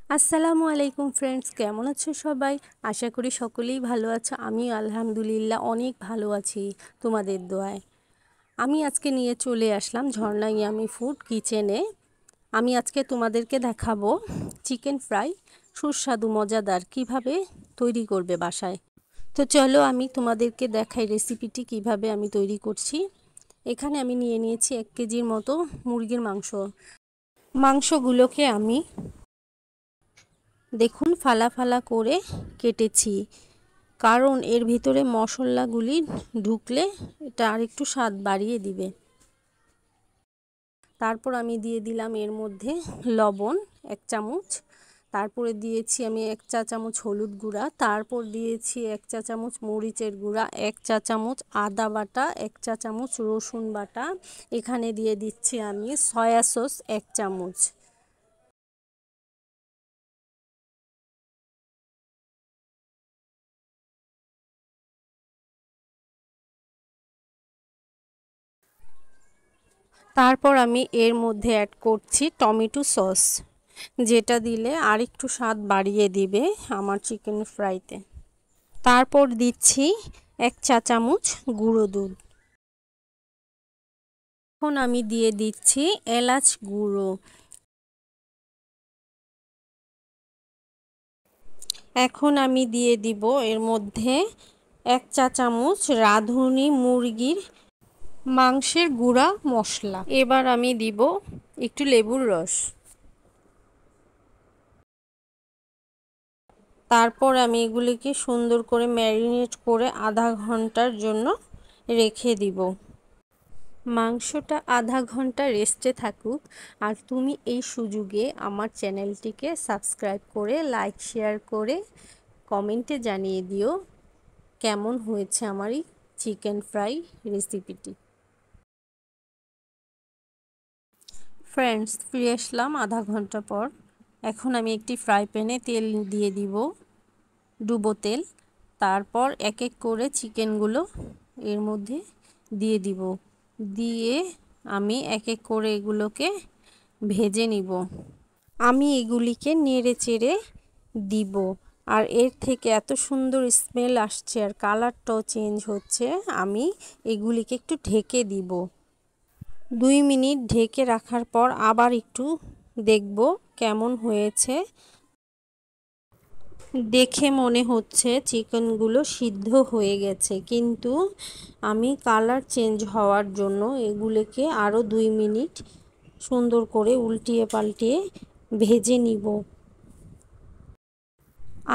আসসালামু আলাইকুম ফ্রেন্ডস, কেমন আছো সবাই? আশা করি সকলেই ভালো আছো। আমি আলহামদুলিল্লাহ অনেক ভালো আছি তোমাদের দোয়ায়। আমি আজকে নিয়ে চলে আসলাম ঝর্ণা ইয়ামি ফুড কিচেনে। আমি আজকে তোমাদেরকে দেখাবো চিকেন ফ্রাই সুস্বাদু মজাদার কিভাবে তৈরি করবে বাসায়। তো চলো আমি তোমাদেরকে দেখাই রেসিপিটি কিভাবে আমি তৈরি করছি। এখানে আমি নিয়ে নিয়েছি 1 কেজির মতো মুরগির মাংসগুলোকে আমি দেখুন ফালা ফালা করে কেটেছি, কারণ এর ভিতরে মশলাগুলি ঢুকলে এটা আরেকটু স্বাদ বাড়িয়ে দিবে। তারপর আমি দিয়ে দিলাম এর মধ্যে লবণ 1 চামচ, তারপরে দিয়েছি আমি 1 চা চামচ হলুদ গুঁড়া, তারপর দিয়েছি 1 চা চামচ মরিচের গুঁড়া, 1 চা চামচ আদা বাটা, 1 চা চামচ রসুন বাটা। এখানে দিয়ে দিচ্ছি আমি সয়া সস 1 চামচ। তারপর আমি এর মধ্যে অ্যাড করছি টমেটো সস, যেটা দিলে আরেকটু স্বাদ বাড়িয়ে দিবে আমার চিকেন ফ্রাইতে। তারপর দিচ্ছি 1 চা চামচ গুঁড়ো দুধ। এখন আমি দিয়ে দিচ্ছি এলাচ গুঁড়ো। এখন আমি দিয়ে দিব এর মধ্যে 1 চা চামচ রাঁধুনি মুরগির মাংসের গুঁড়া মশলা। এবার আমি দিব একটু লেবুর রস। তারপর আমি এগুলিকে সুন্দর করে ম্যারিনেট করে আধা ঘন্টার জন্য রেখে দিব। মাংসটা আধা ঘন্টা রেস্টে থাকুক, আর তুমি এই সুযোগে আমার চ্যানেলটিকে সাবস্ক্রাইব করে লাইক শেয়ার করে কমেন্টে জানিয়ে দিও কেমন হয়েছে আমার এই চিকেন ফ্রাই রেসিপিটি। ফ্রেন্ডস, ফিরে আসলাম আধা ঘন্টা পর। এখন আমি একটি ফ্রাই প্যানে তেল দিয়ে দিব, ডুবো তেল। তারপর এক এক করে চিকেনগুলো এর মধ্যে দিয়ে দিব, দিয়ে আমি এক এক করে এগুলোকে ভেজে নিব। আমি এগুলিকে নেড়ে চেড়ে দিব, আর এর থেকে এত সুন্দর স্মেল আসছে আর কালারটাও চেঞ্জ হচ্ছে। আমি এগুলিকে একটু ঢেকে দিব। 2 মিনিট ঢেকে রাখার পর আবার একটু দেখব কেমন হয়েছে। দেখে মনে হচ্ছে চিকেনগুলো সিদ্ধ হয়ে গেছে, কিন্তু আমি কালার চেঞ্জ হওয়ার জন্য এগুলোকে আরও 2 মিনিট সুন্দর করে উল্টিয়ে পাল্টিয়ে ভেজে নিব।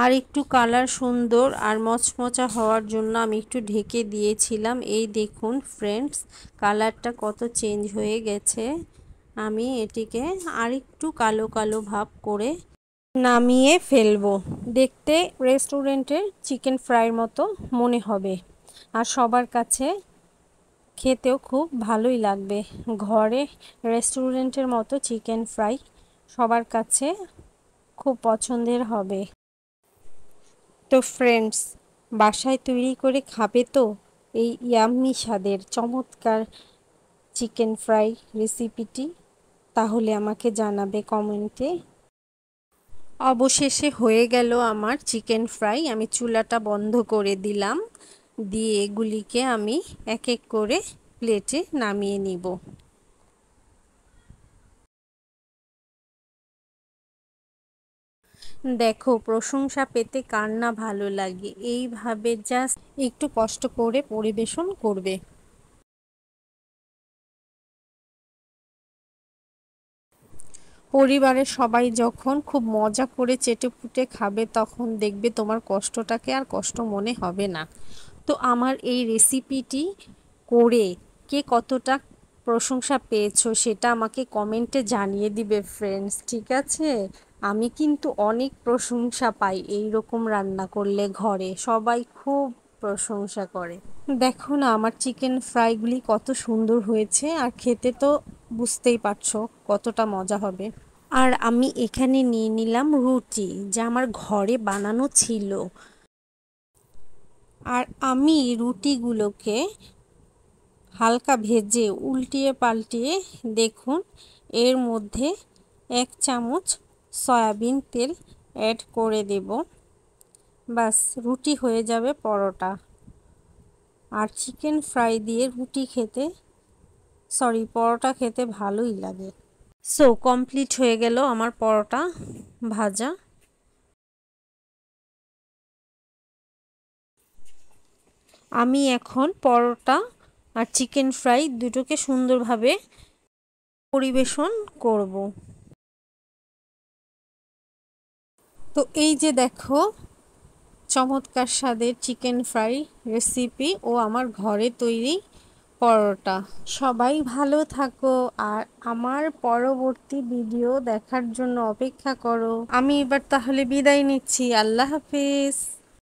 আর একটু কালার সুন্দর আর মচমচা হওয়ার জন্য আমি একটু ঢেকে দিয়েছিলাম। এই দেখুন ফ্রেন্ডস, কালারটা কত চেঞ্জ হয়ে গেছে। আমি এটিকে আরেকটু কালো কালো ভাব করে নামিয়ে ফেলবো। দেখতে রেস্টুরেন্টের চিকেন ফ্রাইয়ের মতো মনে হবে, আর সবার কাছে খেতেও খুব ভালোই লাগবে। ঘরে রেস্টুরেন্টের মতো চিকেন ফ্রাই সবার কাছে খুব পছন্দের হবে। তো ফ্রেন্ডস, বাসায় তৈরি করে খাবে তো এই ইয়াম্মি স্বাদের চমৎকার চিকেন ফ্রাই রেসিপিটি? তাহলে আমাকে জানাবে কমেন্টে। অবশেষে হয়ে গেল আমার চিকেন ফ্রাই। আমি চুলাটা বন্ধ করে দিলাম, দিয়ে এগুলিকে আমি এক এক করে প্লেটে নামিয়ে নিব। দেখো, প্রশংসা পেতে কার না ভালো লাগে। এইভাবে জাস্ট একটু কষ্ট করে পরিবেশন করবে। পরিবারের সবাই যখন খুব মজা করে চেটেপুটে খাবে, তখন দেখবে তোমার কষ্টটাকে আর কষ্ট মনে হবে না। তো আমার এই রেসিপিটি করে কে কতটা প্রশংসা পেয়েছো সেটা আমাকে কমেন্টে জানিয়ে দিবে ফ্রেন্ডস, ঠিক আছে? আমি কিন্তু অনেক প্রশংসা পাই এই রকম রান্না করলে, ঘরে সবাই খুব প্রশংসা করে। দেখো না আমার চিকেন ফ্রাইগুলি কত সুন্দর হয়েছে, আর খেতে তো বুঝতেই পারছো কতটা মজা হবে। আর আমি এখানে নিয়ে নিলাম রুটি, যা আমার ঘরে বানানো ছিল। আর আমি রুটিগুলোকে হালকা ভেজে উল্টিয়ে পাল্টিয়ে দেখুন এর মধ্যে 1 চামচ সয়াবিন তেল অ্যাড করে দেব। বাস রুটি হয়ে যাবে পরোটা। আর চিকেন ফ্রাই দিয়ে রুটি খেতে পরোটা খেতে ভালোই লাগে। সো কমপ্লিট হয়ে গেল আমার পরোটা ভাজা। আমি এখন পরোটা আর চিকেন ফ্রাই দুটোকে সুন্দরভাবে পরিবেশন করব। তো এই যে দেখো চমৎকার স্বাদের চিকেন ফ্রাই রেসিপি ও আমার ঘরে তৈরি পরোটা। সবাই ভালো থাকো আর আমার পরবর্তী ভিডিও দেখার জন্য অপেক্ষা করো। আমি এবার তাহলে বিদায় নিচ্ছি। আল্লাহ হাফেজ।